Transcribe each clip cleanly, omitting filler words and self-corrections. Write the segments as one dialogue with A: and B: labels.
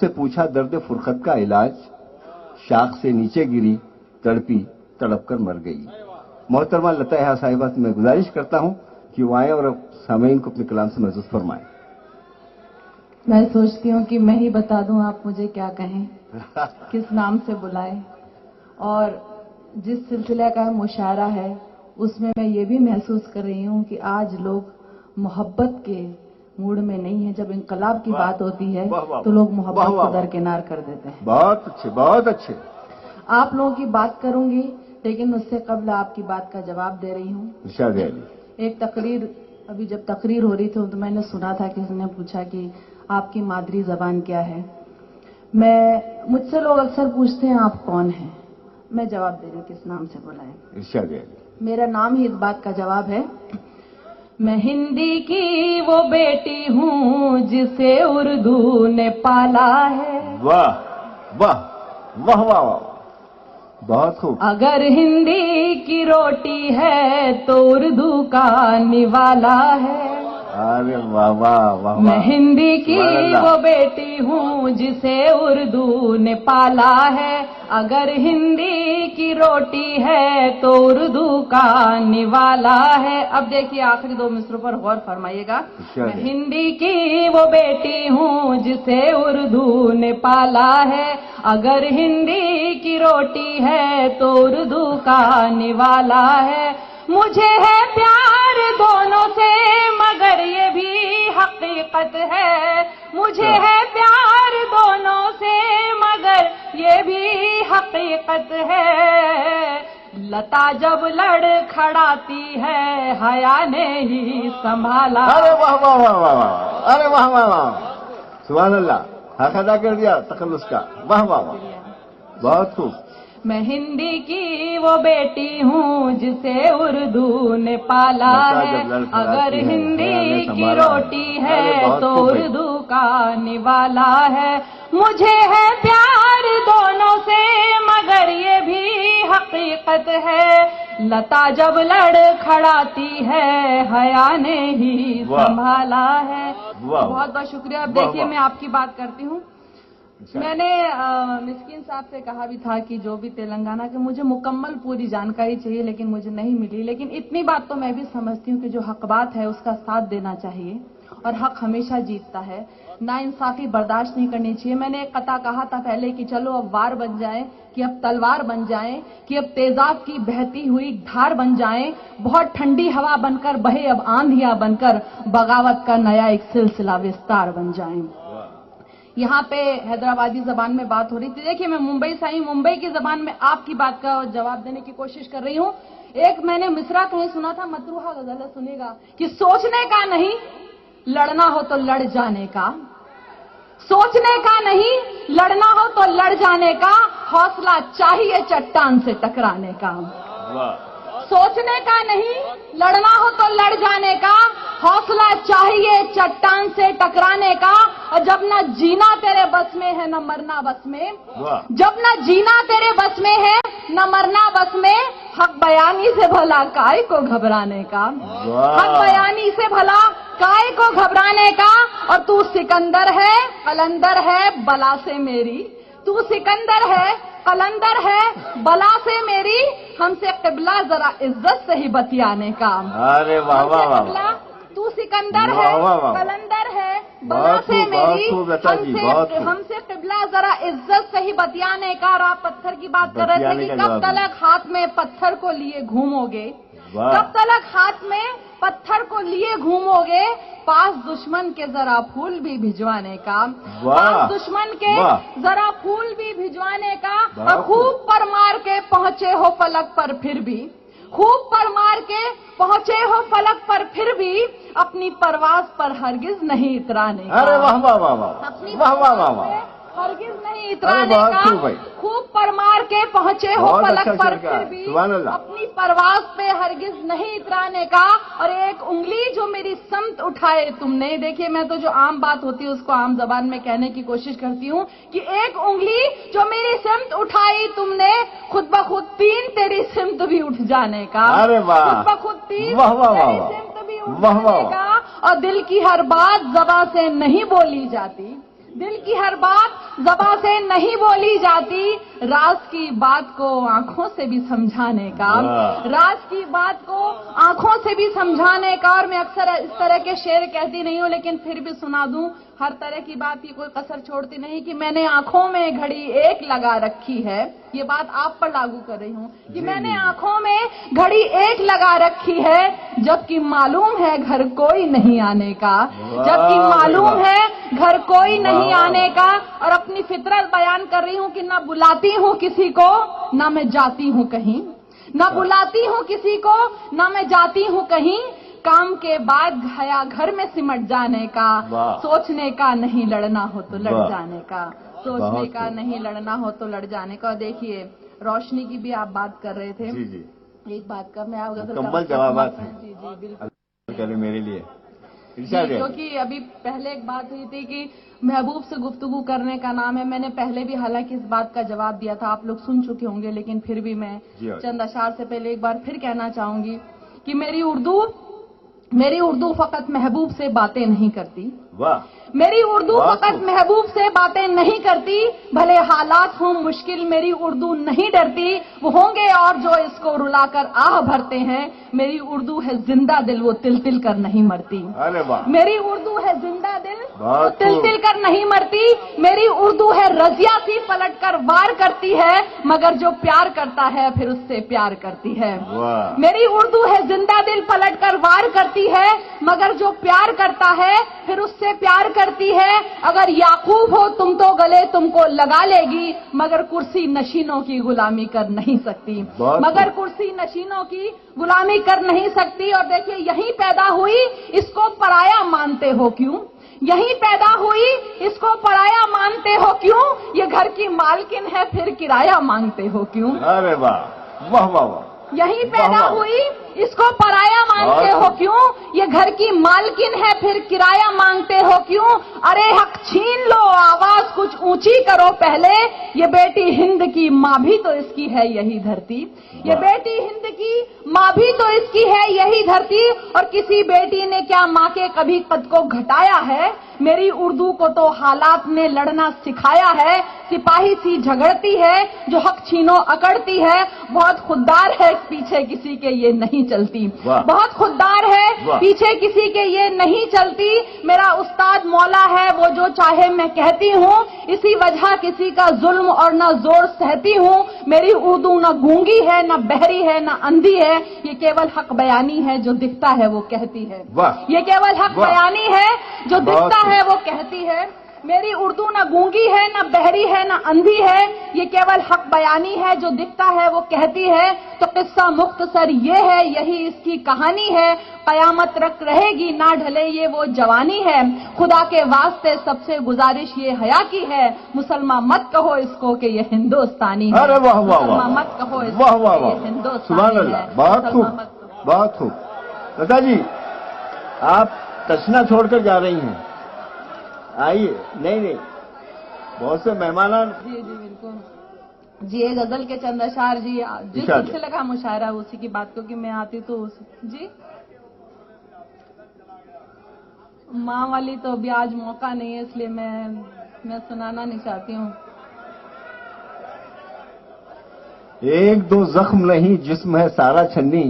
A: से पूछा दर्द फुरखत का इलाज, शाख से नीचे गिरी, तड़पी तड़प कर मर गई। मोहतरमा लता यहा साहिबा से मैं गुजारिश करता हूं कि वो आए और सामीन को अपने कलाम से महसूस फरमाएं।
B: मैं सोचती हूँ कि मैं ही बता दूं आप मुझे क्या कहें, किस नाम से बुलाएं। और जिस सिलसिले का मुशायरा है उसमें मैं ये भी महसूस कर रही हूँ कि आज लोग मोहब्बत के मूड में नहीं है। जब इंकलाब की बात होती है तो लोग मोहब्बत को दरकिनार कर देते हैं।
A: बहुत अच्छे, बहुत अच्छे।
B: आप लोगों की बात करूंगी, लेकिन उससे कबल आपकी बात का जवाब दे रही हूँ। एक तकरीर, अभी जब तकरीर हो रही थी तो मैंने सुना था, किसी ने पूछा कि आपकी मादरी जबान क्या है। मुझसे लोग अक्सर पूछते हैं आप कौन हैं, मैं जवाब दे रही हूँ किस नाम से बुलाएं। मेरा नाम ही इस बात का जवाब है। मैं हिंदी की वो बेटी हूँ जिसे उर्दू ने पाला है।
A: वाह वाह वाह वाह वाह, बहुत खूब।
B: अगर हिंदी की रोटी है तो उर्दू का निवाला है।
A: अरे वाह वाह वाह।
B: मैं हिंदी की वो बेटी हूँ जिसे उर्दू ने पाला है। अगर हिंदी की रोटी है तो उर्दू का निवाला है। अब देखिए आखिरी दो मिसरों पर गौर फरमाइएगा। मैं हिंदी की वो बेटी हूँ जिसे उर्दू ने पाला है। अगर हिंदी की रोटी है तो उर्दू का निवाला है। मुझे है प्यार दोनों से मगर ये भी हकीकत है। मुझे है प्यार दोनों से मगर ये भी हकीकत है। लता जब लड़खड़ाती है हया ने ही संभाला।
A: अरे वाह वाह वाह वाह वाह, अरे वाह वाह वाह, सुभान अल्लाह, हक अदा कर दिया तखल्लुस का। वाह वाह वाह, बहुत खूब।
B: मैं हिंदी की वो बेटी हूँ जिसे उर्दू ने पाला है। अगर हिंदी की रोटी है तो उर्दू का निवाला है। मुझे है प्यार दोनों से मगर ये भी हकीकत है। लता जब लड़खड़ाती है हया ने ही संभाला है। बहुत बहुत शुक्रिया। अब देखिए मैं आपकी बात करती हूँ। मैंने मिस्किन साहब से कहा भी था कि जो भी तेलंगाना के मुझे मुकम्मल पूरी जानकारी चाहिए, लेकिन मुझे नहीं मिली। लेकिन इतनी बात तो मैं भी समझती हूँ कि जो हक बात है उसका साथ देना चाहिए और हक हमेशा जीतता है। नाइंसाफी बर्दाश्त नहीं करनी चाहिए। मैंने एक कथा कहा था पहले कि चलो अब वार बन जाए, कि अब तलवार बन जाए, कि अब तेजाब की बहती हुई धार बन जाए, बहुत ठंडी हवा बनकर बहे अब आंधियां बनकर, बगावत का नया एक सिलसिला विस्तार बन जाए। यहाँ पे हैदराबादी जबान में बात हो रही थी। देखिए मैं मुंबई से आई, मुंबई की जबान में आपकी बात का जवाब देने की कोशिश कर रही हूँ। एक मैंने मिसरा कहीं सुना था, मतरूहा गजल है, सुनेगा, कि सोचने का नहीं लड़ना हो तो लड़ जाने का। सोचने का नहीं लड़ना हो तो लड़ जाने का, हौसला चाहिए चट्टान से टकराने का। सोचने का नहीं लड़ना हो तो लड़ जाने का, हौसला चाहिए चट्टान से टकराने का। और जब न जीना तेरे बस में है न मरना बस में, जब न जीना तेरे बस में है न मरना बस में, हक बयानी से भला काय को घबराने का। हक बयानी से भला काय को घबराने का। और तू सिकंदर है कलंदर है बला से मेरी, तू सिकंदर है कलंदर है बला से मेरी, हमसे किबला जरा इज्जत से ही बतियाने का।
A: अरे वाह वाह वाह,
B: तू सिकंदर है कलंदर है बला से मेरी, हमसे किबला जरा इज्जत से ही बतियाने का। और आप पत्थर की बात कर रहे थे कि कब तलक हाथ में पत्थर को लिए घूमोगे, कब तलक हाथ में पत्थर को लिए घूमोगे, पास दुश्मन के जरा फूल भी भिजवाने का। पास दुश्मन के जरा फूल भी भिजवाने का। और खूब पर मार के पहुंचे हो फलक पर फिर भी, खूब पर मार के पहुंचे हो फलक पर फिर भी, अपनी परवाज पर हरगिज नहीं इतराने का।
A: अरे वाह वाह वाह वाह,
B: अपनी
A: वाह वाह वाह वाह,
B: हरगिज नहीं इतराने का। खूब पर मार के पहुंचे हो फलक पर फिर भी, अपनी परवाज पे हरगिज नहीं इतराने का। और एक उंगली जो मेरी समत उठाए तुमने, देखिए मैं तो जो आम बात होती है उसको आम जबान में कहने की कोशिश करती हूँ कि एक उंगली जो मेरी सिमत उठाई तुमने, खुद ब खुद तीन तेरी सिमत भी उठ जाने का। खुद ब खुद तीन तेरी सिमत भी उठ जाने का। और दिल की हर बात ज़बां से नहीं बोली जाती, दिल की हर बात ज़बां से नहीं बोली जाती, राज की बात को आंखों से भी समझाने का, राज की बात को आंखों से भी समझाने का। और मैं अक्सर इस तरह के शेर कहती नहीं हूँ, लेकिन फिर भी सुना दूं, हर तरह की बात की कोई कसर छोड़ती नहीं कि मैंने आंखों में घड़ी एक लगा रखी है। ये बात आप पर लागू कर रही हूँ कि मैंने आंखों में घड़ी एक लगा रखी है, जबकि मालूम है घर कोई नहीं आने का, जबकि मालूम है घर कोई नहीं आने का। और अपनी फितरत बयान कर रही हूँ कि ना बुलाती हूँ किसी को, ना मैं जाती हूँ कहीं, ना बुलाती हूँ किसी को, ना मैं जाती हूँ कहीं। काम के बाद घया घर में सिमट जाने का, सोचने का नहीं लड़ना हो तो लड़ जाने का, सोचने का नहीं लड़ना हो तो लड़ जाने का। और देखिए रोशनी की भी आप बात कर रहे थे।
A: जी जी,
B: एक बात का मैं आप
A: मुकम्मल जवाब
B: जी जी बिल्कुल
A: करें मेरे लिए।
B: क्योंकि अभी पहले एक बात हुई थी कि महबूब से गुफ्तगू करने का नाम है। मैंने पहले भी हालांकि इस बात का जवाब दिया था, आप लोग सुन चुके होंगे, लेकिन फिर भी मैं चंद अशार से पहले एक बार फिर कहना चाहूंगी कि मेरी उर्दू फकत महबूब से बातें नहीं करती।
A: वाह,
B: मेरी उर्दू फकत महबूब से बातें नहीं करती, भले हालात हों मुश्किल मेरी उर्दू नहीं डरती। वो होंगे और जो इसको रुलाकर आह भरते हैं, मेरी उर्दू है जिंदा दिल, वो तिल तिल कर नहीं मरती।
A: अरे वाह,
B: मेरी उर्दू है जिंदा दिल, वो तिल तिल कर नहीं मरती। मेरी उर्दू है रजिया सी पलट कर वार करती है, मगर जो प्यार करता है फिर उससे प्यार करती है। मेरी उर्दू है जिंदा दिल पलट कर वार करती है, मगर जो प्यार करता है फिर उससे प्यार करती है। अगर याकूब हो तुम तो गले तुमको लगा लेगी, मगर कुर्सी नशीनों की गुलामी कर नहीं सकती, मगर कुर्सी नशीनों की गुलामी कर नहीं सकती। और देखिए यहीं पैदा हुई, इसको पराया मानते हो क्यों? यहीं पैदा हुई, इसको पराया मानते हो क्यों? ये घर की मालकिन है फिर किराया मांगते हो क्यों?
A: अरे वाह वाह वाह वाह,
B: यहीं पैदा हुई, इसको पराया मानते हो क्यों? ये घर की मालकिन है फिर किराया मांगते हो क्यों? अरे हक छीन लो, आवाज कुछ ऊंची करो पहले। ये बेटी हिंद की माँ भी तो इसकी है यही धरती, ये बेटी हिंद की माँ भी तो इसकी है यही धरती। और किसी बेटी ने क्या माँ के कभी कद को घटाया है? मेरी उर्दू को तो हालात ने लड़ना सिखाया है। सिपाही सी झगड़ती है जो हक छीनो अकड़ती है, बहुत खुददार है पीछे किसी के ये नहीं चलती, बहुत खुददार है पीछे किसी के ये नहीं चलती। मेरा उस्ताद मौला है, वो जो चाहे मैं कहती हूँ, इसी वजह किसी का जुल्म और न जोर सहती हूँ। मेरी उर्दू न गूंगी है, न बहरी है, न अंधी है, ये केवल हक बयानी है जो दिखता है वो कहती है। ये केवल हक बयानी है जो दिखता है वो कहती है। मेरी उर्दू न गूंगी है, न बहरी है, न अंधी है, ये केवल हक बयानी है जो दिखता है वो कहती है। तो किस्सा मुख्तसर ये है, यही इसकी कहानी है, कयामत तक रहेगी ना ढले ये वो जवानी है। खुदा के वास्ते सबसे गुजारिश ये हया की है, मुसलमान मत कहो इसको कि ये हिंदुस्तानी है।
A: अरे वाह वाह वाह,
B: मत कहो इसको कि ये हिंदुस्तानी है।
A: बहुत खूब, बहुत खूब। लता जी आप तशना छोड़कर जा रही हैं, आइए। नहीं, बहुत से मेहमान।
B: जी जी बिल्कुल जी, ये गजल के चंद अशार जी, जिस सिलसिले का मुशायरा उसी की बात, क्योंकि मैं आती तो जी माँ वाली तो अभी आज मौका नहीं है, इसलिए मैं सुनाना नहीं चाहती हूँ।
A: एक दो जख्म नहीं जिस्म है सारा छन्नी,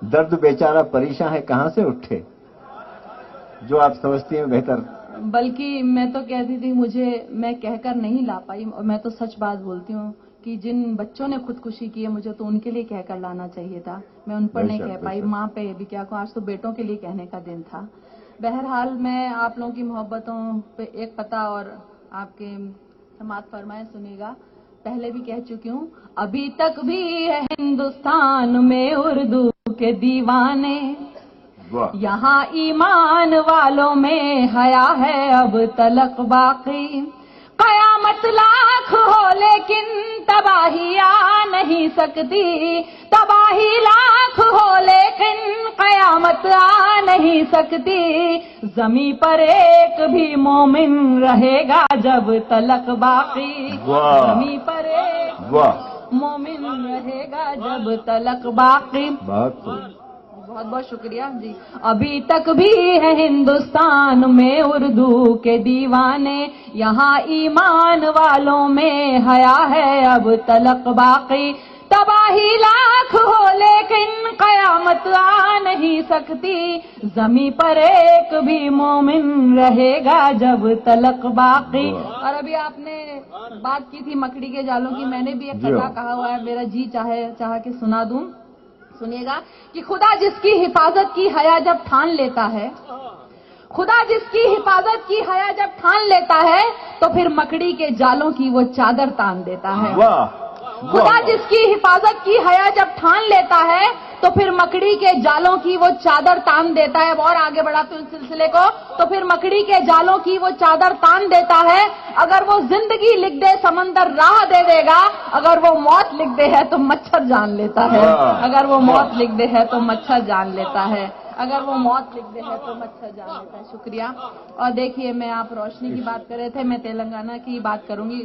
A: दर्द बेचारा परेशान है कहाँ से उठे। जो आप समझती हैं बेहतर।
B: बल्कि मैं तो कहती थी, मैं कहकर नहीं ला पाई, और मैं तो सच बात बोलती हूँ कि जिन बच्चों ने खुदकुशी की है, मुझे तो उनके लिए कहकर लाना चाहिए था, मैं उन पर नहीं कह पाई। माँ पे भी क्या कहूँ, आज तो बेटों के लिए कहने का दिन था। बहरहाल मैं आप लोगों की मोहब्बतों पे एक पता और आपके समात फरमाए सुनिएगा। पहले भी कह चुकी हूँ, अभी तक भी है हिंदुस्तान में उर्दू के दीवाने, यहाँ ईमान वालों में हया है अब तलक बाकी। कयामत लाख हो लेकिन तबाही आ नहीं सकती, तबाही लाख हो लेकिन कयामत आ नहीं सकती। जमी पर एक भी मोमिन रहेगा जब तलक बाकी, जमी पर एक मोमिन रहेगा जब तलक बाकी। बहुत بہت بہت شکریہ جی. ابھی تک بھی ہے ہندوستان میں اردو کے دیوانے, یہاں ایمان والوں میں حیا ہے اب تلک باقی. تباہی لاکھ ہو لیکن قیامت آ نہیں سکتی, زمیں پر ایک بھی مومن رہے گا جب تلک باقی. اور ابھی آپ نے بات کی تھی مکڑی کے جالوں کی, میں نے بھی ایک قطعہ کہا ہوا ہے, میرا جی چاہا کہ سنا دوں. سنیے گا کہ خدا جس کی حفاظت کی حیا جب ٹھان لیتا ہے, خدا جس کی حفاظت کی حیا جب ٹھان لیتا ہے تو پھر مکڑی کے جالوں کی وہ چادر تان دیتا ہے. خدا جس کی حفاظت کی حیا جب ٹھان لیتا ہے تو پھر مکڑی کے جالوں کی وہ چادر تان دیتا ہے. اور آگے بڑھاتے ہیں اس سلسلے کو, تو پھر مکڑی کے جالوں کی وہ چادر تان دیتا ہے. اگر وہ زندگی لکھ دے سمندر راہ دے دے گا, اگر وہ موت لکھ دے ہے تو مچھر جان لیتا ہے. اگر وہ موت لکھ دے ہے تو مچھر جان لیتا ہے. اگر وہ موت لکھ دے ہے تو مچھر جان لیتا ہے. شکریہ. اور دیکھیے, میں آپ روشنی کی بات کر رہے تھے, میں تلنگانہ کی بات کروں گی.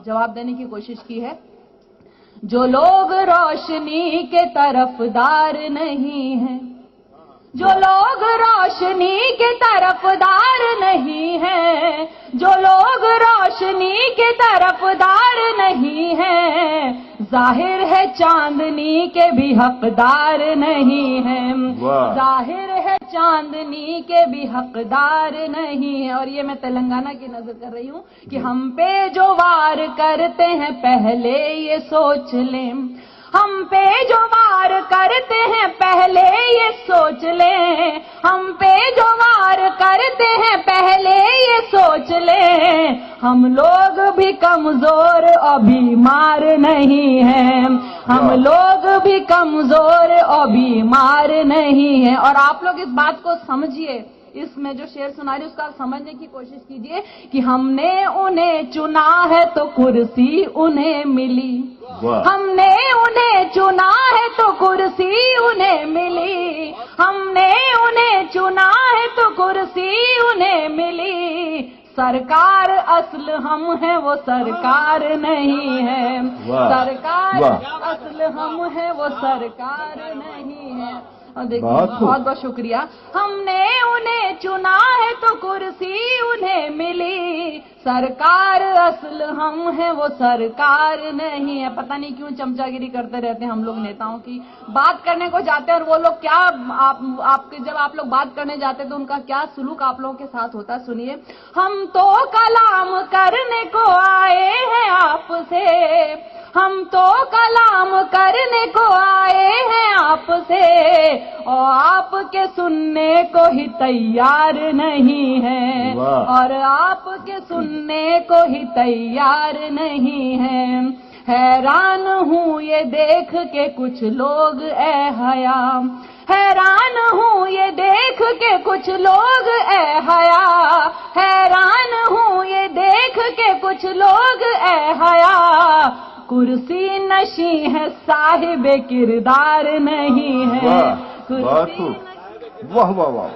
B: جواب دینے کی کوشش کی ہے. جو لوگ روشنی کے طرفدار نہیں ہیں, جو لوگ روشنی کے طرفدار نہیں ہیں, جو لوگ روشنی کے طرفدار نہیں ہیں, ظاہر ہے چاندنی کے بھی حقدار نہیں ہیں. ظاہر ہے چاندنی کے بھی حقدار نہیں ہیں. اور یہ میں تلنگانہ کی نظر کر رہی ہوں کہ ہم پہ جو وار کرتے ہیں پہلے یہ سوچ لیں, ہم پہ جو وار کرتے ہیں پہلے یہ سوچ لیں, ہم پہ جو وار کرتے ہیں پہلے یہ سوچ لیں, ہم لوگ بھی کمزور اور بیمار نہیں ہیں, ہم لوگ بھی کمزور اور بیمار نہیں ہیں. اور آپ لوگ اس بات کو سمجھیے, اس میں جو شعر سنا رہی اس کا سمجھنے کی کوشش کیجئے کہ ہم نے انہیں چنا ہے تو کرسی انہیں ملی, ہم نے انہیں چنا ہے تو کرسی انہیں ملی, ہم نے انہیں چنا ہے تو کرسی انہیں ملی. سرکار اصل ہم ہیں وہ سرکار نہیں ہے, سرکار اصل ہم ہیں وہ سرکار نہیں ہے. اور دیکھیے, بہت بہت شکریہ. ہم نے انہیں چنا ہے تو کرسی انہیں ملی, سرکار اصل ہم ہیں وہ سرکار نہیں ہے. پتہ نہیں کیوں چمچا گیری کرتے رہتے ہیں ہم لوگ نیتاؤں کی. بات کرنے کو جاتے ہیں اور وہ لوگ کیا, جب آپ لوگ بات کرنے جاتے تو ان کا کیا سلوک آپ لوگوں کے ساتھ ہوتا ہے, سنیے. ہم تو کلام کرنے کو آئے ہیں آپ سے, ہم تو کلام کرنے کو آئے ہیں آپ سے, اور آپ کے سننے کو ہی تیار نہیں ہیں, اور آپ کے سننے کو ہی تیار نہیں ہیں. حیران ہوں یہ دیکھ کے کچھ لوگ اے حیا, حیران ہوں یہ دیکھ کے کچھ لوگ اے حیا, حیران ہوں یہ دیکھ کے کچھ لوگ اے حیا, کرسی نشیں ہے صاحب کردار نہیں ہے.
A: واہ واہ واہ.